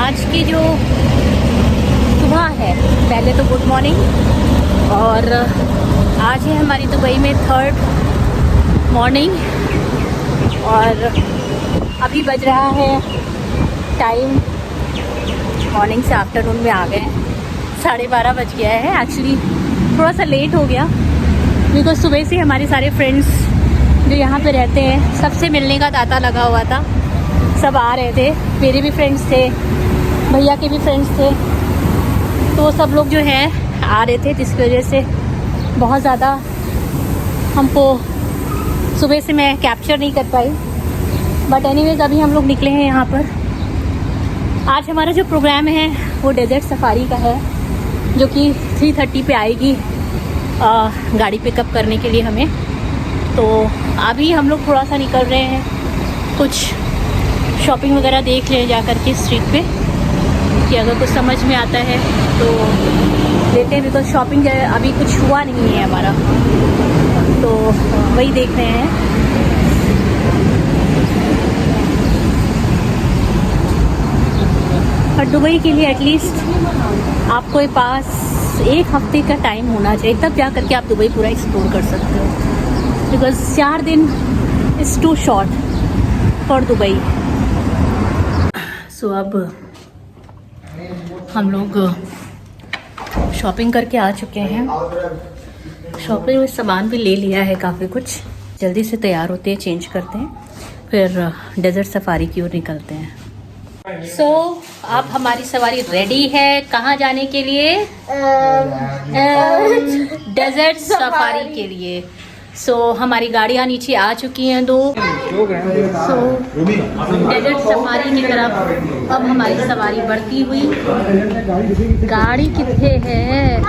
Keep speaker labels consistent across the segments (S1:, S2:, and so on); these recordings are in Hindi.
S1: आज की जो सुबह है, पहले तो गुड मॉर्निंग। और आज है हमारी दुबई में 3rd मॉर्निंग और अभी बज रहा है टाइम, मॉर्निंग से आफ्टरनून में आ गए, 12:30 बज गया है। एक्चुअली थोड़ा सा लेट हो गया बिकॉज सुबह से हमारे सारे फ्रेंड्स जो यहाँ पे रहते हैं सबसे मिलने का तांता लगा हुआ था। सब आ रहे थे, मेरे भी फ्रेंड्स थे, भैया के भी फ्रेंड्स थे, तो सब लोग जो है आ रहे थे, जिसकी वजह से बहुत ज़्यादा हमको सुबह से मैं कैप्चर नहीं कर पाई। बट एनीवेज अभी हम लोग निकले हैं यहाँ पर। आज हमारा जो प्रोग्राम है वो डेजर्ट सफारी का है, जो कि 3:30 पे आएगी गाड़ी पिकअप करने के लिए हमें। तो अभी हम लोग थोड़ा सा निकल रहे हैं, कुछ शॉपिंग वगैरह देख ले जा कर के स्ट्रीट पे, कि अगर कुछ समझ में आता है तो लेते हैं। बिकॉज शॉपिंग अभी कुछ हुआ नहीं है हमारा, तो वही देख रहे हैं। और दुबई के लिए एटलीस्ट आपको पास 1 हफ्ते का टाइम होना चाहिए, तब जा करके आप दुबई पूरा एक्सप्लोर कर सकते हो। बिकॉज 4 दिन is too short for Dubai. So अब हम लोग शॉपिंग करके आ चुके हैं। शॉपिंग में सामान भी ले लिया है काफ़ी कुछ। जल्दी से तैयार होते हैं, चेंज करते हैं, फिर डेजर्ट सफारी की ओर निकलते हैं। सो अब हमारी सवारी रेडी है कहाँ जाने के लिए? डेजर्ट सफारी के लिए। सो हमारी गाड़ियाँ नीचे आ चुकी हैं 2। सो डेजर्ट सफारी की तरफ अब हमारी सवारी बढ़ती हुई। गाड़ी कितने है?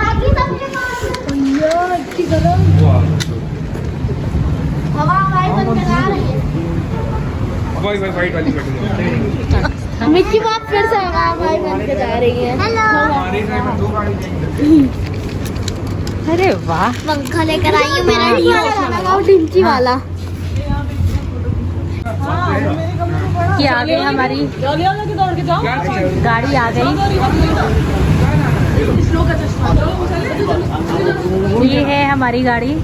S2: मिक्की बात फिर से हवाई बन के जा रही है।
S1: अरे वाह,
S2: पंखा लेकर आई हूँ मेरा डिंची वाला।
S1: ये आ गई हमारी गाड़ी, आ गई। ये है हमारी गाड़ी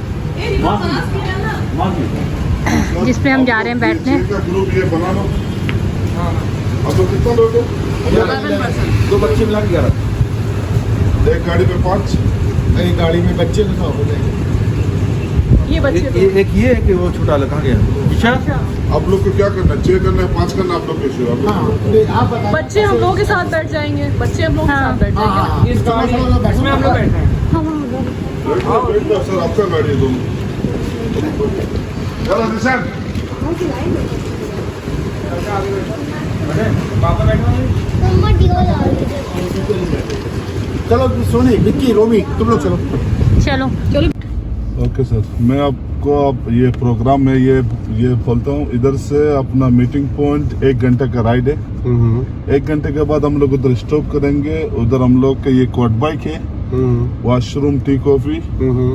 S1: जिसमें हम जा रहे हैं बैठने।
S3: अब लोग कितना लोग हैं? 2 बच्चे मिला के 11। एक गाड़ी में 5, एक गाड़ी में बच्चे तो 9 हो जाएंगे।
S4: ये बच्चे एक ये है कि वो छोटा वाला कहाँ गया? अच्छा,
S3: आप लोग को क्या करना है? 6 करना है, 5 करना है, आप लोग कैसे? आप लोग
S5: बच्चे हम लोगों के साथ बैठ जाएंगे, बच्चे हम लोग के साथ बैठ जाएंगे।
S4: इस गाड़ी इसमें हम लोग बैठे हैं।
S3: बैठ जाओ सर, आपका गाड़ी है दोनों। चलो निशान,
S4: पापा बैठे
S3: चलो सोनी, विक्की, रोमी, तुम लोग चलो।
S1: चलो
S3: ओके सर, मैं आपको अब ये प्रोग्राम में ये बोलता हूँ। इधर से अपना मीटिंग पॉइंट 1 घंटे का राइड है। 1 घंटे के बाद हम लोग उधर स्टॉप करेंगे। उधर हम लोग का ये क्वाड बाइक है, वॉशरूम, टी कॉफी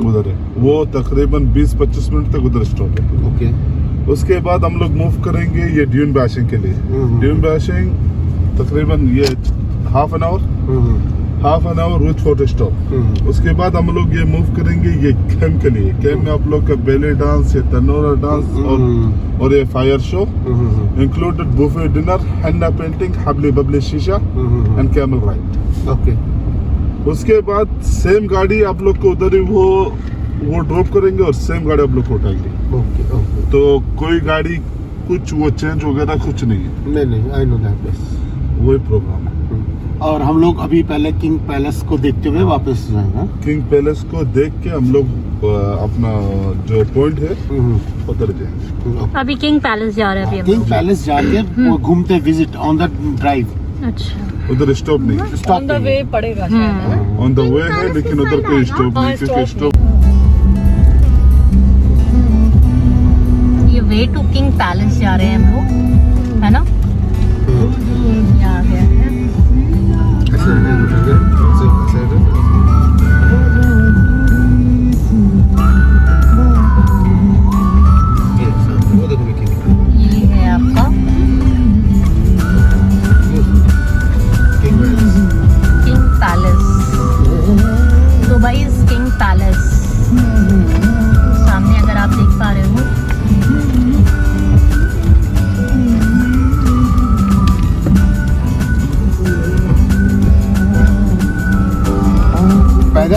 S3: उधर है। वो तकरीबन 20-25 मिनट तक उधर स्टॉप है।
S4: ओके,
S3: उसके बाद हम लोग मूव करेंगे ये ड्यून बैशिंग के लिए। ड्यून बैशिंग तकरीबन ये half an hour with photo stop. उसके बाद हम लोग ये मूव करेंगे ये कैंप के लिए। कैंप में आप लोग का बेली डांस, ये तनोरा डांस और ये fire show included, buffet dinner, henna painting, hubbly bubbly shisha and camel ride.
S4: Okay,
S3: उसके बाद सेम गाड़ी आप लोग को उधर ही वो ड्रॉप करेंगे और सेम गाड़ी आप लोग को उठाएंगे।
S4: Okay, okay.
S3: तो कोई गाड़ी कुछ वो चेंज वगैरह कुछ नहीं है।
S4: नहीं, आई नो दैट। बस
S3: वही प्रोग्राम है।
S4: और हम लोग अभी पहले किंग पैलेस को देखते हुए वापस जाएंगे।
S3: किंग पैलेस को देख के हम लोग अपना जो पॉइंट है उधर जाएंगे।
S1: अभी किंग पैलेस जा रहे हैं। अभी
S4: किंग पैलेस जाके वो घूमते विजिट ऑन द ड्राइव।
S1: अच्छा,
S3: उधर स्टॉप नहीं,
S5: ऑन द वे पड़ेगा शायद।
S3: ऑन द वे है, लेकिन उधर कोई स्टॉप नहीं, क्योंकि स्टॉप
S1: ये वे टू किंग पैलेस जा रहे हैं हम लोग, है ना? ये आ गया है। ये है आपका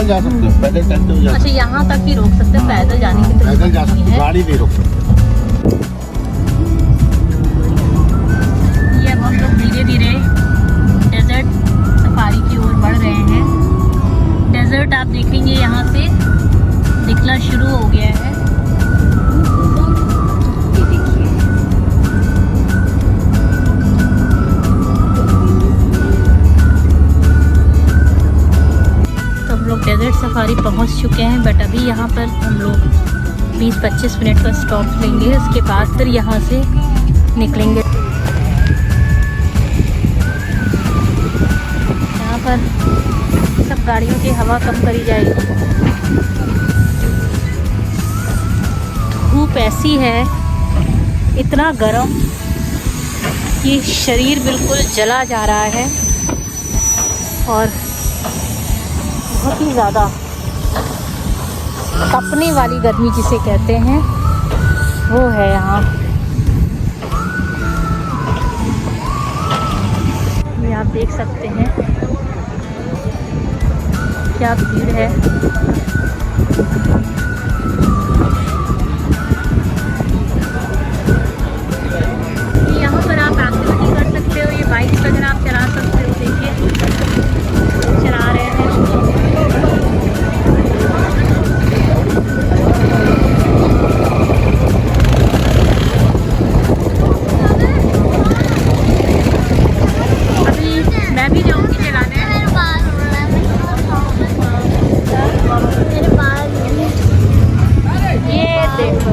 S4: पैदल जा सकते हो, पैदल चलते हुए जा
S1: अच्छा, यहाँ तक ही रोक सकते हैं, पैदल जाने की तो
S4: पैदल जा
S1: नहीं
S4: सकते,
S1: है।
S4: गाड़ी नहीं रोक सकते।
S1: ये अब हम लोग धीरे धीरे डेजर्ट सफारी की ओर बढ़ रहे हैं। डेजर्ट आप देखेंगे यहाँ से दिखना शुरू हो गया है। ये देखिए, तो हम लोग डेजर्ट सफारी पहुँच चुके हैं, बट अभी यहाँ पर हम लोग 20-25 मिनट का स्टॉप लेंगे, उसके बाद फिर यहाँ से निकलेंगे। यहाँ पर सब गाड़ियों की हवा कम करी जाएगी। धूप ऐसी है, इतना गर्म कि शरीर बिल्कुल जला जा रहा है और बहुत ही ज़्यादा तपने वाली गर्मी जिसे कहते हैं वो है यहाँ। ये आप देख सकते हैं क्या भीड़ है। यहाँ पर आप एक्टिविटी कर सकते हो, ये बाइक्स वगैरह आप चला सकते हो। देखिए चला रहे हैं। अभी मैं भी जाऊँगी चलाने।
S2: मेरे बाल उड़ रहे हैं। मेरे बाल
S1: ये देखो,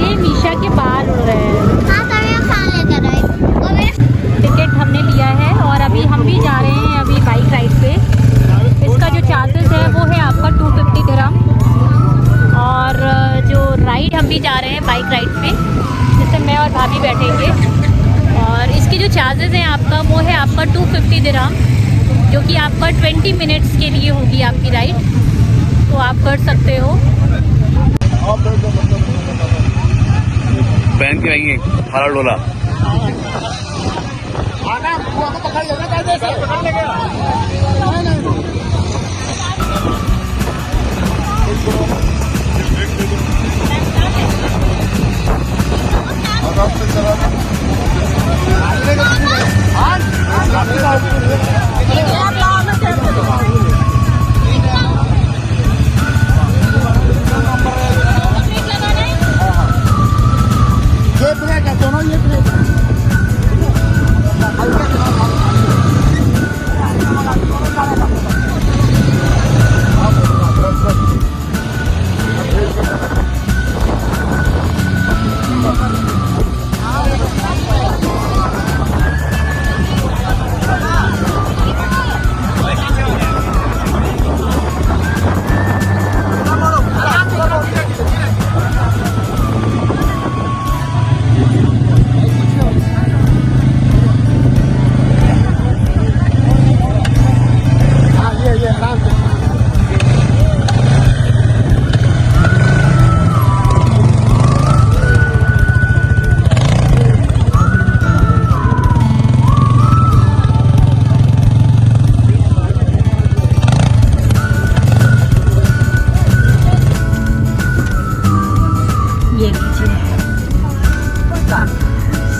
S1: ये मीशा के बाल उड़ रहे हैं।
S2: हाँ तभी हम खा लेकर आए और मेरे
S1: टिकट हमने लिया है और अभी हम भी जा रहे हैं अभी बाइक राइड पे। इसका जो चार्जेस है वो है आपका 250 दिरहम, और जो राइड हम भी जा रहे हैं बाइक राइड पे, जिससे मैं और भाभी बैठेंगे, और इसके जो चार्जेस हैं आपका वो है आपका 250 दिरहम, जो कि आपका 20 मिनट्स के लिए होगी आपकी राइड, तो आप कर सकते हो।
S6: पहन के आएंगे हरा डोला।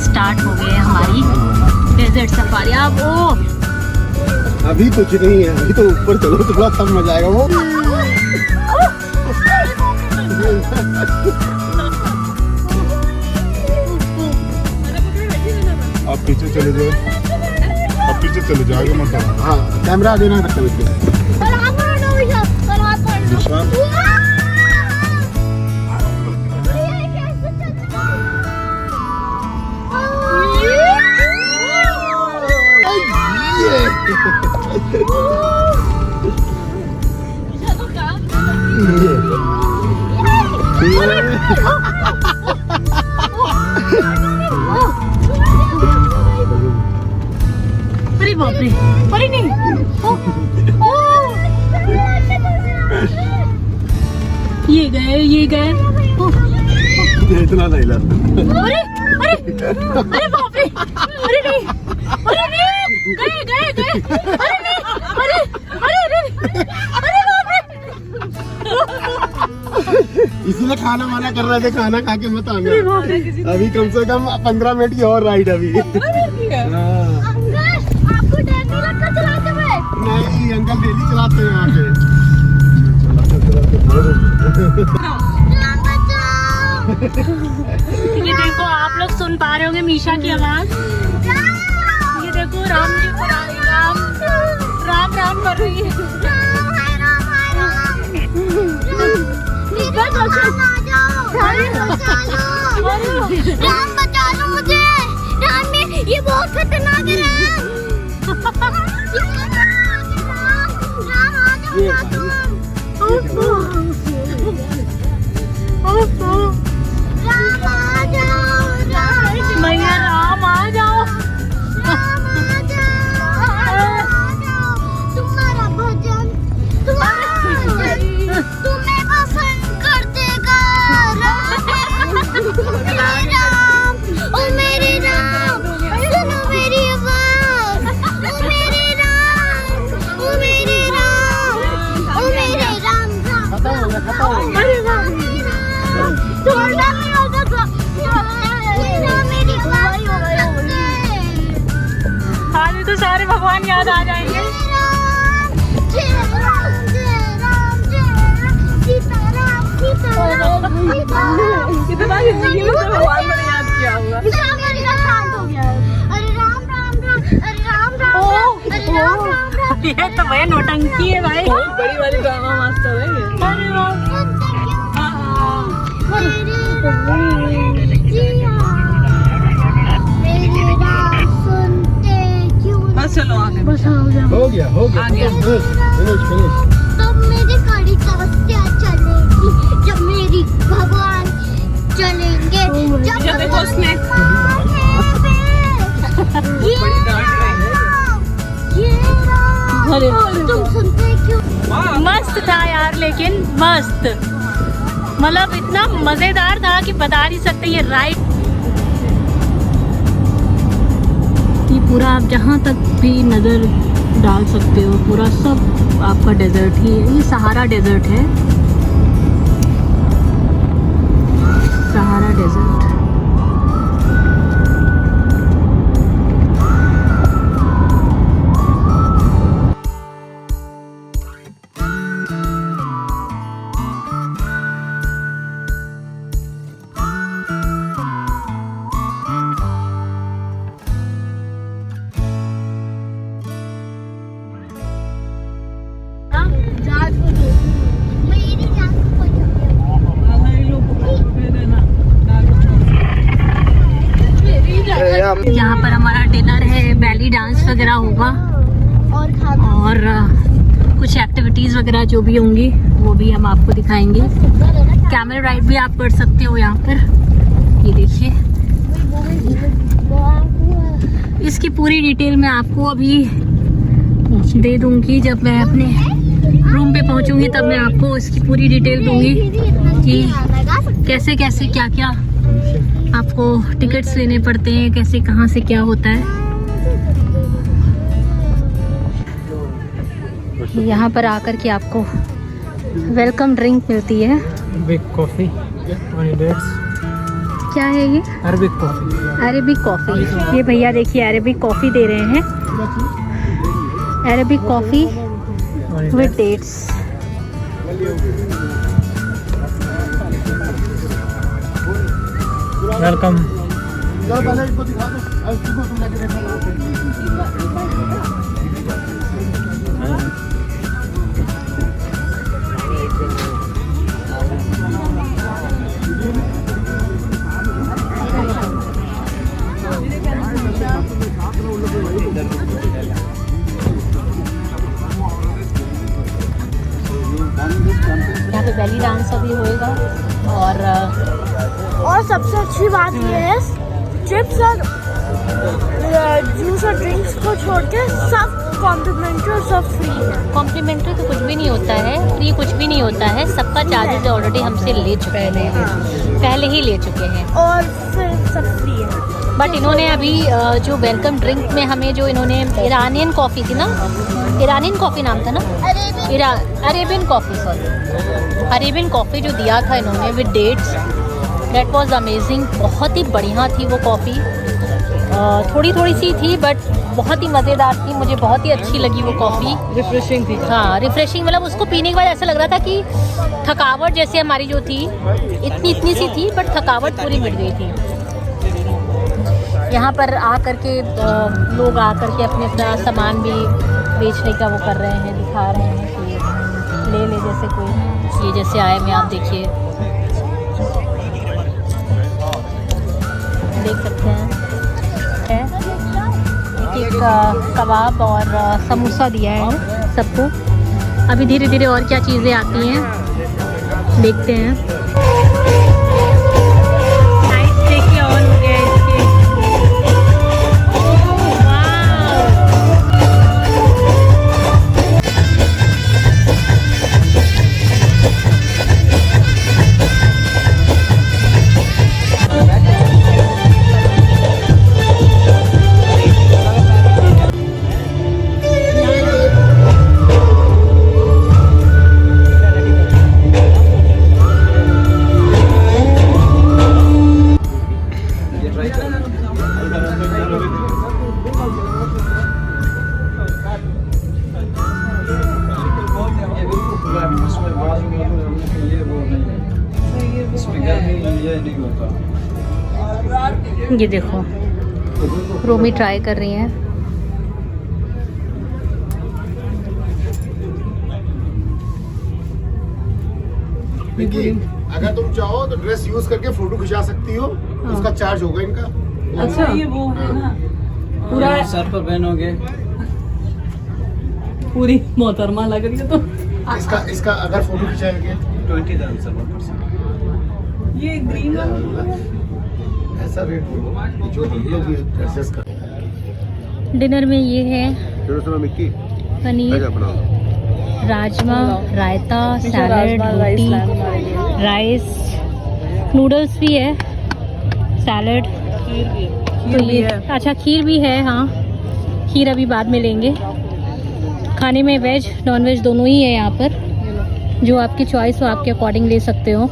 S1: स्टार्ट हो गई है हमारी डेजर्ट सफारी। अब ओ
S4: अभी कुछ नहीं है, अभी तो ऊपर चलो थोड़ा तब मजा आएगा। वो
S3: आप पीछे चले जाओ, आप पीछे चले जाओगे मतलब।
S4: हाँ कैमरा देना रखते बच्चे।
S2: पर आप पढ़ो विशाल, पर आप पढ़ो।
S3: विशाल
S2: ये कैसे चलता
S1: अरे बाप रे, अरे नहीं, ये गए
S4: इतना नहीं ला।
S1: अरे अरे अरे बाप रे, अरे नहीं, अरे नहीं, गए अरे नहीं, अरे अरे
S4: इसीलिए खाना वाना कर रहे थे, खाना खा के मत आना। अभी कम से कम 15 मिनट की और राइड अभी। हाँ।
S2: आपको डर नहीं लगता चलाते हुए?
S4: नहीं अंकल डेली चलाते हैं यहाँ पे।
S1: ये देखो आप लोग सुन पा रहे होंगे मीशा की आवाज। ये देखो राम जी राम राम कर रही है।
S2: राम बचा लो मुझे, राम में ये बहुत खतरनाक है।
S1: मैया राम आ जाओ।
S2: तुम्हारा भजन तुम्हें पसंद कर देगा राम। ओ मेरे राम सुनो मेरी आवाज। ओ मेरे राम, ओ मेरे राम, ओ मेरे राम मेरे राम छोड़ना नहीं होगा तो मेरी आवाज।
S1: आज तो सारे भगवान याद आ जाएंगे।
S5: कितना जिंदगी में भगवान ने याद किया होगा।
S2: अरे राम राम राम, अरे राम राम, अरे राम राम।
S1: ये तो भैया नौटंकी है भाई।
S5: बहुत बड़ी वाली ड्रामा मास्टर है ये। बस चलो आगे।
S4: हो गया
S5: आ गया।
S4: फिनिश।
S2: तब मेरी गाड़ी तपस्या चलेगी जब मेरी भगवान चलेंगे।
S5: जब देखो उसने
S2: तुम सुनते क्यों?
S1: मस्त था यार, लेकिन मस्त, मतलब इतना मजेदार था कि बता नहीं सकते। ये राइड कि पूरा आप जहाँ तक भी नज़र डाल सकते हो पूरा सब आपका डेजर्ट ही है। ये सहारा डेजर्ट है, सहारा डेजर्ट।
S2: मेरी जान को
S1: यहाँ पर हमारा डिनर है, बैली डांस वगैरह होगा
S2: और खाना
S1: और कुछ एक्टिविटीज़ वगैरह जो भी होंगी वो भी हम आपको दिखाएंगे। कैमल राइड भी आप कर सकते हो यहाँ पर। ये देखिए, इसकी पूरी डिटेल मैं आपको अभी दे दूंगी। जब मैं अपने रूम पे पहुंचूंगी तब मैं आपको इसकी पूरी डिटेल दूंगी कि कैसे कैसे क्या क्या आपको टिकट्स लेने पड़ते हैं, कैसे कहाँ से क्या होता है। यहाँ पर आकर के आपको वेलकम ड्रिंक मिलती है।
S6: बिग कॉफी
S1: क्या है ये?
S6: Arabic coffee.
S1: Arabic coffee. ये भैया देखिए अरेबिक कॉफ़ी दे रहे हैं, Arabic coffee with dates.
S6: Welcome.
S1: यहाँ पे बेली डांस अभी होएगा
S2: और सबसे अच्छी बात ये है चिप्स और जूस और ड्रिंक्स को छोड़ के सब कॉम्प्लीमेंट्री और सब फ्री है।
S1: कॉम्प्लीमेंट्री तो कुछ भी नहीं होता है, फ्री कुछ भी नहीं होता है, सबका चार्जेस ऑलरेडी हमसे ले चुके हैं, पहले ही ले चुके हैं
S2: और फिर सब फ्री है।
S1: बट इन्होंने अभी जो वेलकम ड्रिंक में हमें जो इन्होंने इरानियन कॉफ़ी थी ना, इरानियन कॉफ़ी नाम था ना, Arabian coffee, sorry Arabian coffee जो दिया था इन्होंने with dates, that was amazing. बहुत ही बढ़िया थी वो कॉफ़ी। थोड़ी थोड़ी सी थी बट बहुत ही मज़ेदार थी। मुझे बहुत ही अच्छी लगी वो कॉफ़ी।
S5: रिफ्रेशिंग थी।
S1: हाँ, रिफ्रेशिंग, मतलब उसको पीने के बाद ऐसा लग रहा था कि थकावट जैसे हमारी जो थी इतनी सी थी बट थकावट पूरी मिट गई थी। यहाँ पर आ करके लोग आ करके अपना सामान भी बेचने का वो कर रहे हैं, दिखा रहे हैं कि ले जैसे कोई, ये जैसे आए में आप देखिए, देख सकते हैं एक कबाब और समोसा दिया है सबको। अभी धीरे धीरे और क्या चीज़ें आती हैं देखते हैं। लाइट्स देखिए ऑन हो गया है इसके। ये देखो रोमी ट्राई कर रही हैं।
S4: अगर तुम चाहो तो ड्रेस यूज करके फोटो खिंचा सकती हो, उसका चार्ज होगा इनका।
S5: अच्छा, ये वो है ना पूरा
S6: सर पर पहनोगे,
S5: पूरी मोहतरमा लग रही है। तो
S4: इसका अगर फोटो खिंचाएंगे
S6: 20 dirham सर पर पर्सन।
S5: ये ग्रीन वाला
S4: ऐसा रेट होगा जो हम लोग एडजस्ट कर।
S1: डिनर में ये है
S4: मिक्की
S1: पनीर, राजमा, रायता, सैलड, रोटी, राइस, नूडल्स भी है, सैलड, तो ये अच्छा खीर भी है। हाँ, खीर अभी बाद में लेंगे। खाने में वेज नॉन वेज दोनों ही है यहाँ पर, जो आपकी चॉइस हो आपके अकॉर्डिंग ले सकते हो।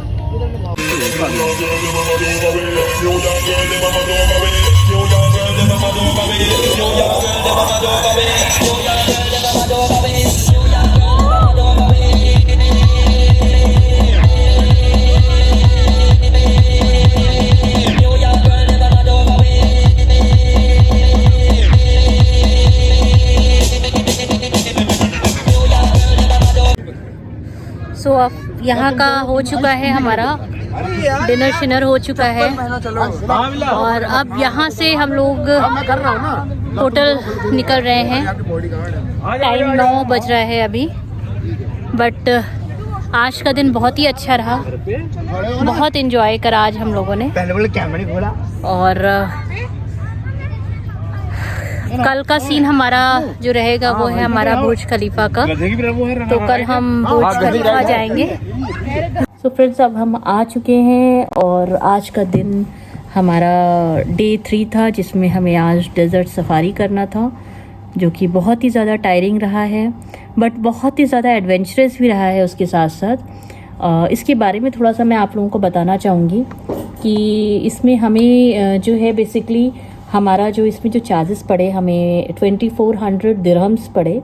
S1: सो अब यहाँ का हो चुका है हमारा डिनर शिनर हो चुका है, और अब यहाँ से हम लोग होटल निकल रहे हैं। टाइम 9 बज रहा है अभी, बट आज का दिन बहुत ही अच्छा रहा, बहुत एंजॉय करा आज हम लोगों ने। और कल का सीन हमारा जो रहेगा वो है हमारा बुर्ज खलीफा का, तो कल हम बुर्ज खलीफा जाएंगे। सो फ्रेंड्स, अब हम आ चुके हैं और आज का दिन हमारा डे 3 था, जिसमें हमें आज डेजर्ट सफारी करना था, जो कि बहुत ही ज़्यादा टायरिंग रहा है बट बहुत ही ज़्यादा एडवेंचरस भी रहा है उसके साथ साथ। इसके बारे में थोड़ा सा मैं आप लोगों को बताना चाहूँगी कि इसमें हमें जो है बेसिकली हमारा जो इसमें जो चार्जेस पड़े, हमें 2400 दिरहम्स पड़े।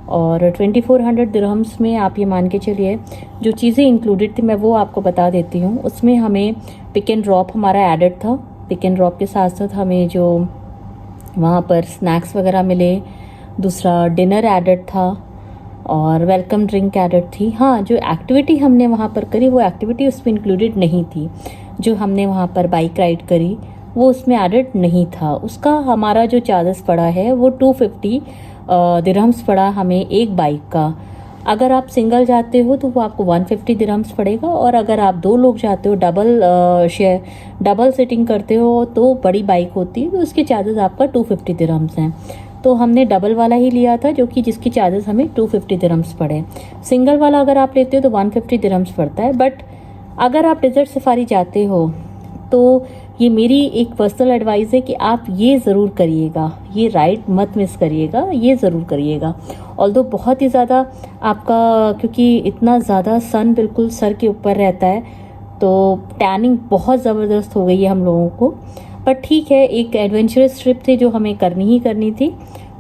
S1: और 2400 दिरहम्स में आप ये मान के चलिए जो चीज़ें इंक्लूडेड थी मैं वो आपको बता देती हूँ। उसमें हमें पिक एंड ड्रॉप हमारा एडेड था, पिक एंड ड्रॉप के साथ साथ हमें जो वहाँ पर स्नैक्स वगैरह मिले, दूसरा डिनर एडेड था और वेलकम ड्रिंक एडेड थी। हाँ, जो एक्टिविटी हमने वहाँ पर करी वो एक्टिविटी उसमें इंक्लूडेड नहीं थी। जो हमने वहाँ पर बाइक राइड करी वो उसमें एडेड नहीं था। उसका हमारा जो चार्जेस पड़ा है वो 250 दिरहम्स पड़ा हमें एक बाइक का। अगर आप सिंगल जाते हो तो वो आपको 150 दिरहम्स पड़ेगा, और अगर आप 2 लोग जाते हो डबल सिटिंग करते हो तो बड़ी बाइक होती है तो उसके चार्जेस आपका 250 दिरहम्स हैं। तो हमने डबल वाला ही लिया था जो कि जिसकी चार्जेस हमें 250 दिरहम्स पड़े। सिंगल वाला अगर आप लेते हो तो 150 दिरहम्स पड़ता है। बट अगर आप डेजर्ट सफारी जाते हो तो ये मेरी एक पर्सनल एडवाइस है कि आप ये ज़रूर करिएगा, ये राइड मत मिस करिएगा, ये ज़रूर करिएगा। ऑल्दो बहुत ही ज़्यादा आपका, क्योंकि इतना ज़्यादा सन बिल्कुल सर के ऊपर रहता है, तो टैनिंग बहुत ज़बरदस्त हो गई है हम लोगों को। पर ठीक है, एक एडवेंचरस ट्रिप थी जो हमें करनी ही करनी थी,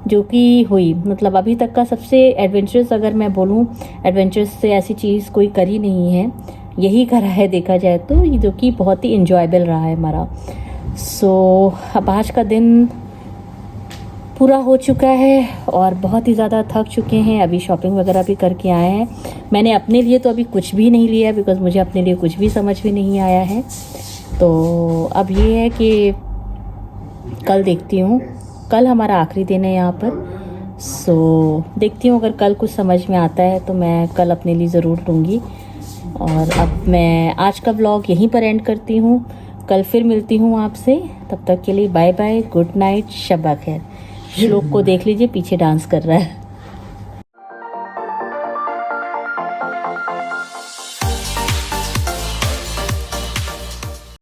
S1: जो कि हुई। मतलब अभी तक का सबसे एडवेंचरस, अगर मैं बोलूँ एडवेंचरस से ऐसी चीज़ कोई करी नहीं है, यही करा है देखा जाए तो, जो कि बहुत ही इंजॉयबल रहा है हमारा। सो अब आज का दिन पूरा हो चुका है और बहुत ही ज़्यादा थक चुके हैं। अभी शॉपिंग वगैरह भी करके आए हैं। मैंने अपने लिए तो अभी कुछ भी नहीं लिया, बिकॉज़ मुझे अपने लिए कुछ भी समझ में नहीं आया है। तो अब ये है कि कल देखती हूँ, कल हमारा आखिरी दिन है यहाँ पर। सो देखती हूँ, अगर कल कुछ समझ में आता है तो मैं कल अपने लिए ज़रूर लूँगी। और अब मैं आज का व्लॉग यहीं पर एंड करती हूँ। कल फिर मिलती हूँ आपसे, तब तक के लिए बाय बाय, गुड नाइट, शब्बा खैर। श्लोक को देख लीजिए, पीछे डांस कर रहा है।